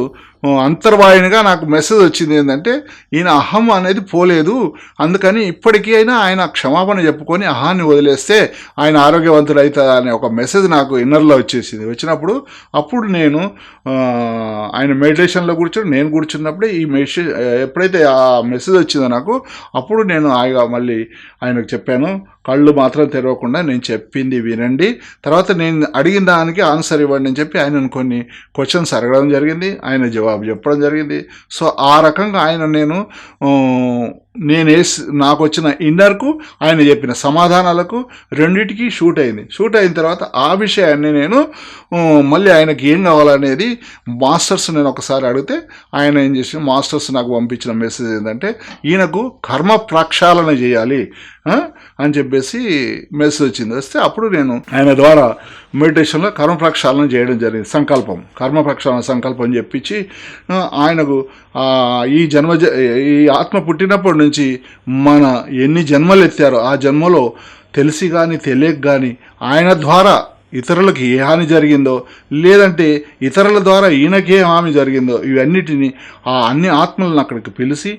అంతర్వాహినిగా నాకు మెసేజ్ వచ్చింది. ఏంటంటే ఈయన అహం అనేది పోలేదు, అందుకని ఇప్పటికీ అయినా ఆయన క్షమాపణ చెప్పుకొని అహాన్ని వదిలేస్తే ఆయన ఆరోగ్యవంతుడు అవుతుంది అనే ఒక మెసేజ్ నాకు ఇన్నర్లో వచ్చేసింది. అప్పుడు నేను ఆయన మెడిటేషన్లో నేను కూర్చున్నప్పుడే ఈ మెసేజ్ ఎప్పుడైతే ఆ మెసేజ్ వచ్చిందో నాకు, అప్పుడు నేను మళ్ళీ ఆయనకు చెప్పాను, కళ్ళు మాత్రం తెరవకుండా నేను చెప్పింది వినండి, తర్వాత నేను అడిగిన దానికి ఆన్సర్ ఇవ్వండి అని చెప్పి ఆయనను కొన్ని క్వశ్చన్స్ అడగడం జరిగింది, ఆయన జవాబు చెప్పడం జరిగింది. సో ఆ రకంగా నాకు వచ్చిన ఇన్నర్కు ఆయన చెప్పిన సమాధానాలకు రెండింటికి షూట్ అయిన తర్వాత ఆ విషయాన్ని నేను మళ్ళీ ఆయనకి ఏం కావాలనేది మాస్టర్స్ నేను ఒకసారి అడిగితే ఆయన ఏం చేసిన మాస్టర్స్ నాకు పంపించిన మెసేజ్ ఏంటంటే, ఈయనకు కర్మ ప్రక్షాళన చేయాలి అని చెప్పేసి మెసేజ్ వస్తే అప్పుడు నేను ఆయన ద్వారా మెడిటేషన్లో కర్మ ప్రక్షాళన చేయడం జరిగింది. కర్మ ప్రక్షాళన సంకల్పం చెప్పించి ఆయనకు ఈ ఆత్మ పుట్టినప్పటి నుంచి మన ఎన్ని జన్మలు ఎత్తారో ఆ జన్మలో తెలిసి కానీ తెలియక కానీ ఆయన ద్వారా ఇతరులకు ఏ హాని జరిగిందో, లేదంటే ఇతరుల ద్వారా ఈయనకే హాని జరిగిందో, ఇవన్నిటిని అన్ని ఆత్మలను అక్కడికి పిలిచి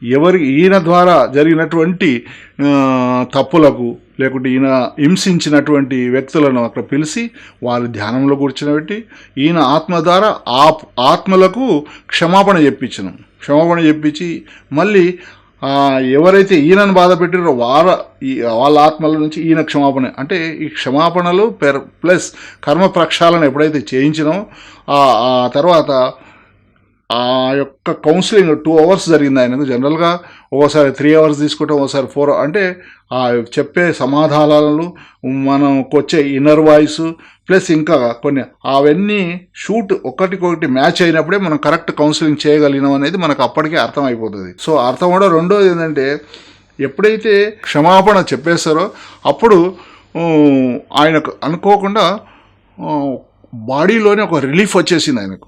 ఈయన ద్వారా జరిగినటువంటి తప్పులకు, లేకుంటే ఈయన హింసించినటువంటి వ్యక్తులను అక్కడ పిలిచి వారి ధ్యానంలో కూర్చునబెట్టి ఈయన ఆత్మ ద్వారా ఆత్మలకు క్షమాపణ చెప్పించి మళ్ళీ ఎవరైతే ఈయనను బాధ పెట్టారో వాళ్ళ ఆత్మల నుంచి ఈయన క్షమాపణ, అంటే ఈ క్షమాపణలు ప్లస్ కర్మ ప్రక్షాళన ఎప్పుడైతే చేయించినామో ఆ తర్వాత ఆ యొక్క కౌన్సిలింగ్ 2 hours జరిగింది ఆయనకు. జనరల్గా ఒకసారి 3 hours తీసుకుంటాం, ఒకసారి 4 అంటే చెప్పే సమాధానాలు, మనకు వచ్చే ఇన్నర్ వాయిస్ ప్లస్ ఇంకా కొన్ని అవన్నీ షూట్ ఒకటికొకటి మ్యాచ్ అయినప్పుడే మనం కరెక్ట్ కౌన్సిలింగ్ చేయగలిగినాం అనేది మనకు అప్పటికే అర్థమైపోతుంది. సో అర్థం కూడా రెండోది ఏంటంటే, ఎప్పుడైతే క్షమాపణ చెప్పేస్తారో అప్పుడు ఆయనకు అనుకోకుండా బాడీలోనే ఒక రిలీఫ్ వచ్చేసింది ఆయనకు.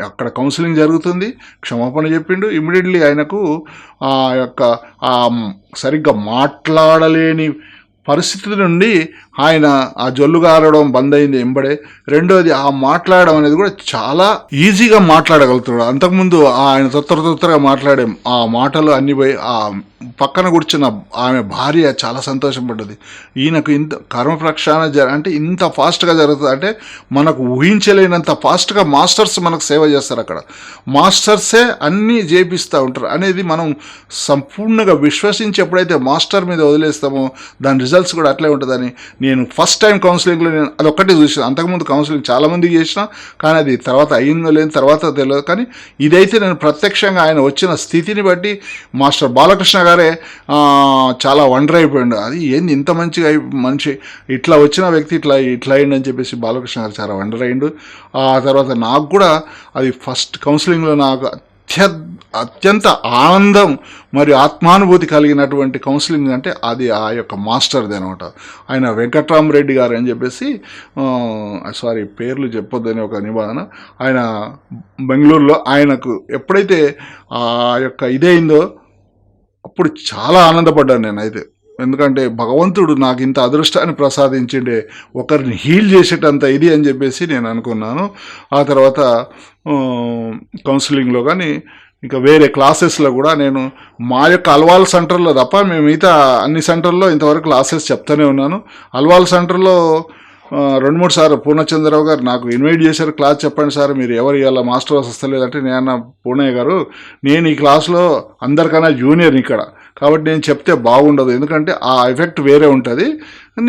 అక్కడ కౌన్సిలింగ్ జరుగుతుంది, క్షమాపణ చెప్పిండు, ఇమ్మీడియట్లీ ఆయనకు సరిగ్గా మాట్లాడలేని పరిస్థితి నుండి ఆయన ఆ జొల్లు గారడం బంద్ అయింది ఎంబడే. రెండోది ఆ మాట్లాడడం అనేది కూడా చాలా ఈజీగా మాట్లాడగలుగుతాడు. అంతకుముందు ఆయన తొత్తరగా మాట్లాడే ఆ మాటలు అన్ని పోయి ఆ పక్కన కూర్చున్న ఆమె భార్య చాలా సంతోషపడ్డది. ఈయనకు ఇంత కర్మ ప్రక్షాళన అంటే ఇంత ఫాస్ట్గా జరుగుతుంది అంటే మనకు ఊహించలేనంత ఫాస్ట్గా మాస్టర్స్ మనకు సేవ చేస్తారు. అక్కడ మాస్టర్సే అన్నీ చేపిస్తూ ఉంటారు అనేది మనం సంపూర్ణంగా విశ్వసించి ఎప్పుడైతే మాస్టర్ మీద వదిలేస్తామో దాని రిజల్ట్స్ కూడా అట్లే ఉంటుందని నేను ఫస్ట్ టైం కౌన్సిలింగ్లో నేను అదొక్కటి చూసాను. అంతకుముందు కౌన్సిలింగ్ చాలామందికి చేసిన, కానీ అది తర్వాత అయ్యిందో లేని తర్వాత తెలియదు. కానీ ఇదైతే నేను ప్రత్యక్షంగా ఆయన వచ్చిన స్థితిని బట్టి మాస్టర్ బాలకృష్ణ గారే చాలా వండర్ అయిపోయాడు. అది ఏంది ఇంత మంచిగా మనిషి ఇట్లా వచ్చిన వ్యక్తి ఇట్లా అయిందని చెప్పేసి బాలకృష్ణ గారు చాలా వండర్ అయ్యిండు. ఆ తర్వాత నాకు కూడా అది ఫస్ట్ కౌన్సిలింగ్లో నాకు అత్యంత ఆనందం మరియు ఆత్మానుభూతి కలిగినటువంటి కౌన్సిలింగ్ అంటే అది ఆ యొక్క మాస్టర్ది అనమాట. ఆయన వెంకట్రామరెడ్డి గారు అని చెప్పేసి, సారీ పేర్లు చెప్పొద్దని ఒక నిబంధన, ఆయన బెంగళూరులో. ఆయనకు ఎప్పుడైతే ఆ యొక్క ఇదైందో అప్పుడు చాలా ఆనందపడ్డాను నేనైతే. ఎందుకంటే భగవంతుడు నాకు ఇంత అదృష్టాన్ని ప్రసాదించిండే, ఒకరిని హీల్ చేసేటంత ఇది అని చెప్పేసి నేను అనుకున్నాను. ఆ తర్వాత కౌన్సిలింగ్లో కానీ ఇంకా వేరే క్లాసెస్లో కూడా నేను మా యొక్క అల్వాల్ సెంటర్లో తప్ప మేము మిగతా అన్ని సెంటర్లో ఇంతవరకు క్లాసెస్ చెప్తూనే ఉన్నాను. అల్వాల్ సెంటర్లో 2-3 సార్లు పూర్ణచంద్రరావు గారు నాకు ఇన్వైట్ చేశారు, క్లాస్ చెప్పండి సార్, మీరు ఎవరు ఇవాళ మాస్టర్ వస్తలేదంటే నేను పూర్ణయ్య గారు, నేను ఈ క్లాస్లో అందరికన్నా జూనియర్ ఇక్కడ, కాబట్టి నేను చెప్తే బాగుండదు, ఎందుకంటే ఆ ఎఫెక్ట్ వేరే ఉంటుంది,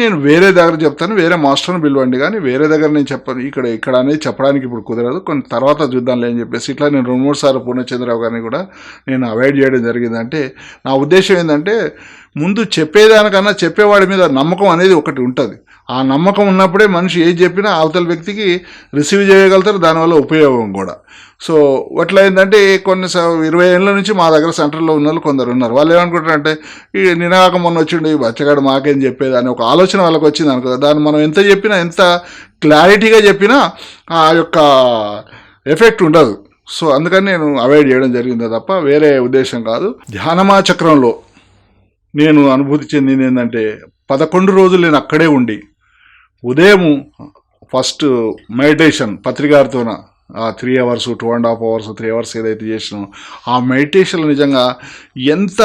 నేను వేరే దగ్గర చెప్తాను, వేరే మాస్టర్ని పిలవండి, కానీ వేరే దగ్గర నేను చెప్పను, ఇక్కడ అనేది చెప్పడానికి ఇప్పుడు కుదరదు, కొన్ని తర్వాత చూద్దాంలే అని చెప్పేసి ఇట్లా నేను 2-3 సార్లు పూర్ణచంద్రరావు గారిని కూడా నేను అవాయిడ్ చేయడం జరిగింది. అంటే నా ఉద్దేశం ఏంటంటే ముందు చెప్పేదానికన్నా చెప్పేవాడి మీద నమ్మకం అనేది ఒకటి ఉంటుంది. ఆ నమ్మకం ఉన్నప్పుడే మనిషి ఏది చెప్పినా అవతల వ్యక్తికి రిసీవ్ చేయగలుగుతారు, దానివల్ల ఉపయోగం కూడా. సో అట్లా ఏంటంటే కొన్ని 20 ఏళ్ళ నుంచి మా దగ్గర సెంటర్లో ఉన్న వాళ్ళు కొందరు ఉన్నారు. వాళ్ళు ఏమనుకుంటారంటే ఈ నినాక మొన్న వచ్చిండు ఈ బచ్చగాడు మాకేం చెప్పేది అని ఒక ఆలోచన వాళ్ళకి వచ్చింది అనుకో, దాన్ని మనం ఎంత చెప్పినా ఎంత క్లారిటీగా చెప్పినా ఆ యొక్క ఎఫెక్ట్ ఉండదు. సో అందుకని నేను అవాయిడ్ చేయడం జరిగిందే తప్ప వేరే ఉద్దేశం కాదు. ధ్యానమా చక్రంలో నేను అనుభూతి చెందింది ఏంటంటే 11 రోజులు నేను అక్కడే ఉండి ఉదయం first meditation పత్రికారితోన 3 hours 2.5 hours 3 hours ఏదైతే చేసినామో ఆ మెడిటేషన్ నిజంగా ఎంత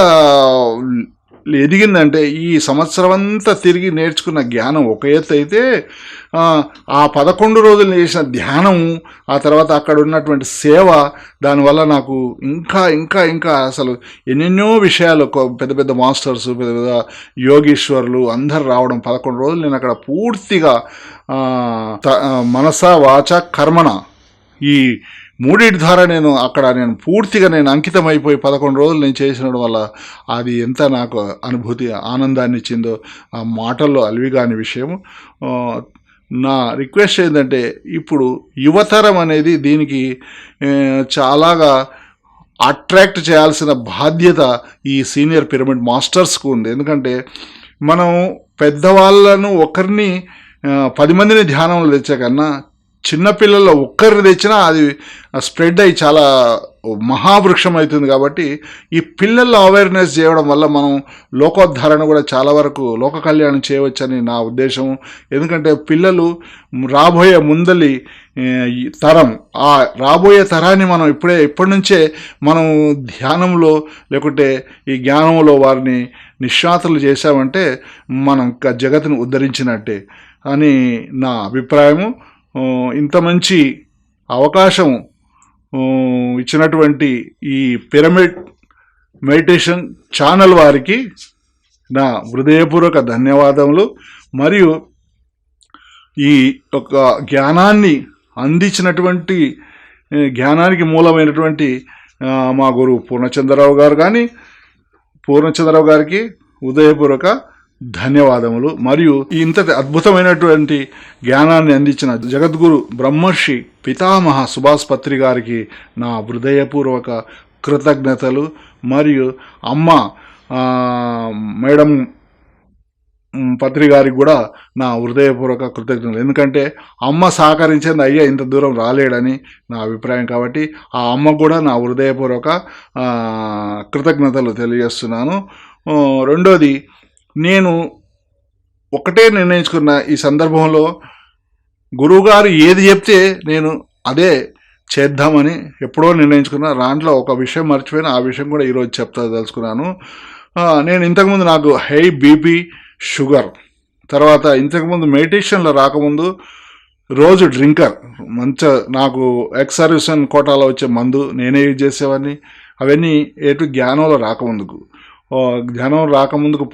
ఎదిగిందంటే ఈ సంవత్సరం అంతా తిరిగి నేర్చుకున్న జ్ఞానం ఒక ఎత్తు అయితే, ఆ 11 రోజులు చేసిన ధ్యానం, ఆ తర్వాత అక్కడ ఉన్నటువంటి సేవ, దానివల్ల నాకు ఇంకా ఇంకా ఇంకా అసలు ఎన్నెన్నో విషయాలు, పెద్ద పెద్ద మాస్టర్స్, పెద్ద పెద్ద యోగీశ్వరులు అందరు రావడం, 11 రోజులు నేను అక్కడ పూర్తిగా మనస వాచ కర్మణ ఈ మూడింటి ద్వారా నేను పూర్తిగా అంకితం అయిపోయి 11 రోజులు నేను చేసిన వల్ల అది ఎంత నాకు అనుభూతి ఆనందాన్ని ఇచ్చిందో ఆ మాటల్లో అలివిగాని విషయం. నా రిక్వెస్ట్ ఏంటంటే ఇప్పుడు యువతరం అనేది దీనికి చాలాగా అట్రాక్ట్ చేయాల్సిన బాధ్యత ఈ సీనియర్ పిరమిడ్ మాస్టర్స్కు ఉంది. ఎందుకంటే మనం పెద్దవాళ్ళను ఒకరిని 10 మందిని ధ్యానంలో తెచ్చే కన్నా చిన్నపిల్లల్లో ఒక్కరిని తెచ్చినా అది స్ప్రెడ్ అయ్యి చాలా మహావృక్షం అవుతుంది. కాబట్టి ఈ పిల్లల్లో అవేర్నెస్ చేయడం వల్ల మనం లోకోద్ధారణ కూడా చాలా వరకు లోక కళ్యాణం చేయవచ్చని నా ఉద్దేశం. ఎందుకంటే పిల్లలు రాబోయే ముందలి తరం, ఆ రాబోయే తరాన్ని మనం ఇప్పటి నుంచే మనం ధ్యానంలో లేకుంటే ఈ జ్ఞానంలో వారిని నిష్ణాతులు చేశామంటే మనం ఇంకా జగత్తును ఉద్ధరించినట్టే అని నా అభిప్రాయము. ఇంత మంచి అవకాశం ఇచ్చినటువంటి ఈ పిరమిడ్ మెడిటేషన్ ఛానల్ వారికి నా హృదయపూర్వక ధన్యవాదములు. మరియు ఈ యొక్క జ్ఞానాన్ని అందించినటువంటి జ్ఞానానికి మూలమైనటువంటి మా గురువు పూర్ణచంద్రరావు గారికి హృదయపూర్వక ధన్యవాదములు. మరియు ఇంతటి అద్భుతమైనటువంటి జ్ఞానాన్ని అందించిన జగద్గురు బ్రహ్మర్షి పితామహ సుభాష్ పత్రి గారికి నా హృదయపూర్వక కృతజ్ఞతలు. మరియు అమ్మ మేడం పత్రి గారికి కూడా నా హృదయపూర్వక కృతజ్ఞతలు. ఎందుకంటే అమ్మ సహకరించింది అయ్యా ఇంత దూరం రాలేడని నా అభిప్రాయం. కాబట్టి ఆ అమ్మకు కూడా నా హృదయపూర్వక కృతజ్ఞతలు తెలియజేస్తున్నాను. రెండోది, నేను ఒకటే నిర్ణయించుకున్న ఈ సందర్భంలో, గురువుగారు ఏది చెప్తే నేను అదే చేద్దామని ఎప్పుడో నిర్ణయించుకున్నా. దాంట్లో ఒక విషయం మర్చిపోయినా, ఆ విషయం కూడా ఈరోజు తెలుసుకున్నాను. నేను ఇంతకుముందు నాకు హై బీపీ, షుగర్, తర్వాత ఇంతకుముందు మెడిటేషన్లో రాకముందు రోజు డ్రింకర్, నాకు ఎక్స్ సర్వీసన్ కోటాలో వచ్చే మందు నేనే యూజ్ చేసేవాడిని. అవన్నీ జ్ఞానంలో రాకముందుకు ధ్యానం రాకముందుకు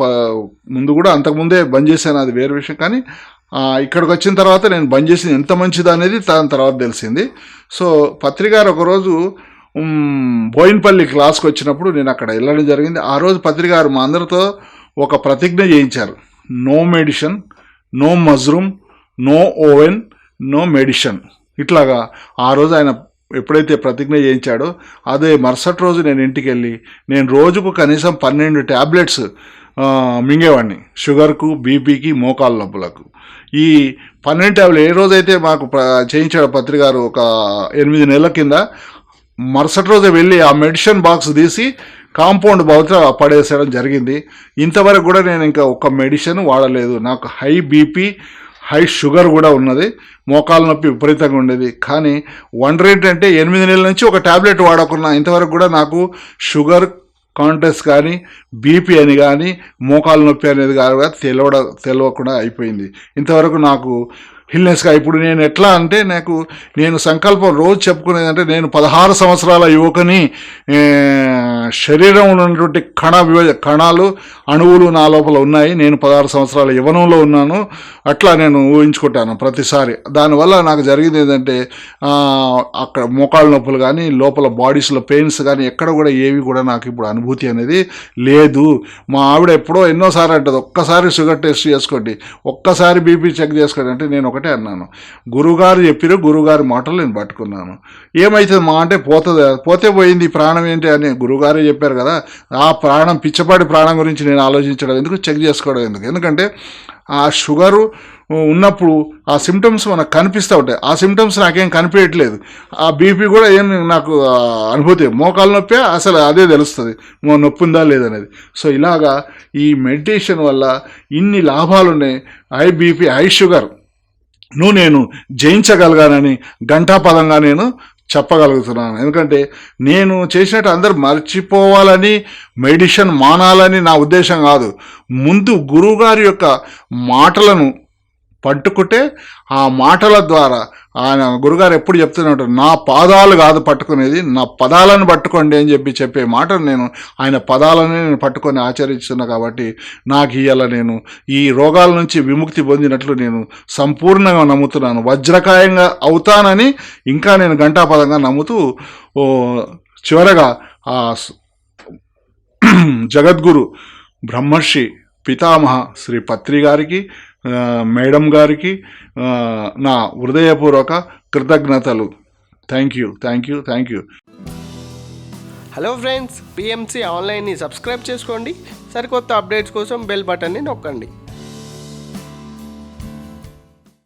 ముందు కూడా అంతకుముందే బంద్ చేశాను, అది వేరే విషయం. కానీ ఇక్కడికి వచ్చిన తర్వాత నేను బంద్ చేసింది ఎంత మంచిది అనేది దాని తర్వాత తెలిసింది. సో పత్రికారు ఒకరోజు బోయిన్పల్లి క్లాస్కి వచ్చినప్పుడు నేను అక్కడ వెళ్ళడం జరిగింది. ఆ రోజు పత్రికారు మా అందరితో ఒక ప్రతిజ్ఞ చేయించారు. No medicine, no mushroom, no oven, no medicine. ఇట్లాగా ఆ రోజు ఆయన ఎప్పుడైతే ప్రతిజ్ఞ చేయించాడో అదే మరుసటి రోజు నేను ఇంటికి వెళ్ళి నేను రోజుకు కనీసం 12 ట్యాబ్లెట్స్ మింగేవాడిని, షుగర్కు, బీపీకి, మోకాళ్ళ నొప్పులకు. ఈ 12 ట్యాబ్లెట్ ఏ రోజైతే మాకు చేయించాడు పత్రికారు ఒక 8 నెలల కింద, మరుసటి రోజు వెళ్ళి ఆ మెడిసిన్ బాక్స్ తీసి కాంపౌండ్ బహుశా పడేసేయడం జరిగింది. ఇంతవరకు కూడా నేను ఇంకా ఒక్క మెడిసిన్ వాడలేదు. నాకు హై బీపీ, హై షుగర్ కూడా ఉన్నది, మోకాల నొప్పి విపరీతంగా ఉండేది. కానీ వండర్ ఏంటంటే 8 నెలల నుంచి ఒక ట్యాబ్లెట్ వాడకున్నా ఇంతవరకు కూడా నాకు షుగర్ కాంటెస్ కానీ బీపీ అని కానీ మోకాల నొప్పి అనేది కానీ తెలియకుండా అయిపోయింది. ఇంతవరకు నాకు హిల్నెస్గా ఇప్పుడు నేను ఎట్లా అంటే నేను సంకల్పం రోజు చెప్పుకునేదంటే నేను 16 సంవత్సరాల యువకుని, శరీరంలో ఉన్నటువంటి కణాలు అణువులు నా లోపల ఉన్నాయి, నేను 16 సంవత్సరాల యవ్వనంలో ఉన్నాను, అట్లా నేను ఊహించుకుంటాను ప్రతిసారి. దానివల్ల నాకు జరిగింది ఏంటంటే అక్కడ మోకాళ్ళ నొప్పులు కానీ లోపల బాడీస్లో పెయిన్స్ కానీ ఎక్కడ కూడా ఏవి కూడా నాకు ఇప్పుడు అనుభూతి అనేది లేదు. మా ఆవిడ ఎప్పుడో ఎన్నోసార్లు అంటుంది, ఒక్కసారి షుగర్ టెస్ట్ చేసుకోండి, ఒక్కసారి బీపీ చెక్ చేసుకోండి అంటే నేను ఒకటే అన్నాను, గురువుగారు చెప్పారు, గురువుగారి మాటలు నేను పట్టుకున్నాను. ఏమవుతుంది మా అంటే పోతే పోయింది, ప్రాణం ఏంటి అని గురువుగారే చెప్పారు కదా, ఆ ప్రాణం పిచ్చపాటి ప్రాణం గురించి నేను ఆలోచించడం ఎందుకు, చెక్ చేసుకోవడం ఎందుకు? ఎందుకంటే ఆ షుగరు ఉన్నప్పుడు ఆ సిమ్టమ్స్ మనకు కనిపిస్తూ ఉంటాయి, ఆ సిమ్టమ్స్ నాకేం కనిపించట్లేదు. ఆ బీపీ కూడా ఏం నాకు అనుభూతి, మోకాలు నొప్పి అసలు అదే తెలుస్తుంది నొప్పి ఉందా లేదనేది. సో ఇలాగా ఈ మెడిటేషన్ వల్ల ఇన్ని లాభాలు ఉన్నాయి. హై బీపీ, హై షుగర్ నేను జయించగలిగానని ఘంటాపదంగా నేను చెప్పగలుగుతున్నాను. ఎందుకంటే నేను చేసినట్టు అందరూ మర్చిపోవాలని, మెడిషన్ మానాలని నా ఉద్దేశం కాదు. ముందు గురువుగారి యొక్క మాటలను పట్టుకుంటే ఆ మాటల ద్వారా ఆయన గురుగారు ఎప్పుడు చెప్తున్నట్టు నా పాదాలు కాదు పట్టుకునేది, నా పదాలను పట్టుకోండి అని చెప్పే మాటను నేను ఆయన పదాలని నేను పట్టుకొని ఆచరిస్తున్నా. కాబట్టి నాకు ఇవాళ నేను ఈ రోగాల నుంచి విముక్తి పొందినట్లు నేను సంపూర్ణంగా నమ్ముతున్నాను. వజ్రకాయంగా అవుతానని ఇంకా నేను ఘంటాపదంగా నమ్ముతూ చివరగా ఆ జగద్గురు బ్రహ్మర్షి పితామహ శ్రీ పత్రి గారికి, మేడం గారికి నా హృదయపూర్వక కృతజ్ఞతలు. Thank you. Hello friends, PMC ఆన్లైన్ని సబ్స్క్రైబ్ చేసుకోండి. సరికొత్త అప్డేట్స్ కోసం బెల్ బటన్ని నొక్కండి.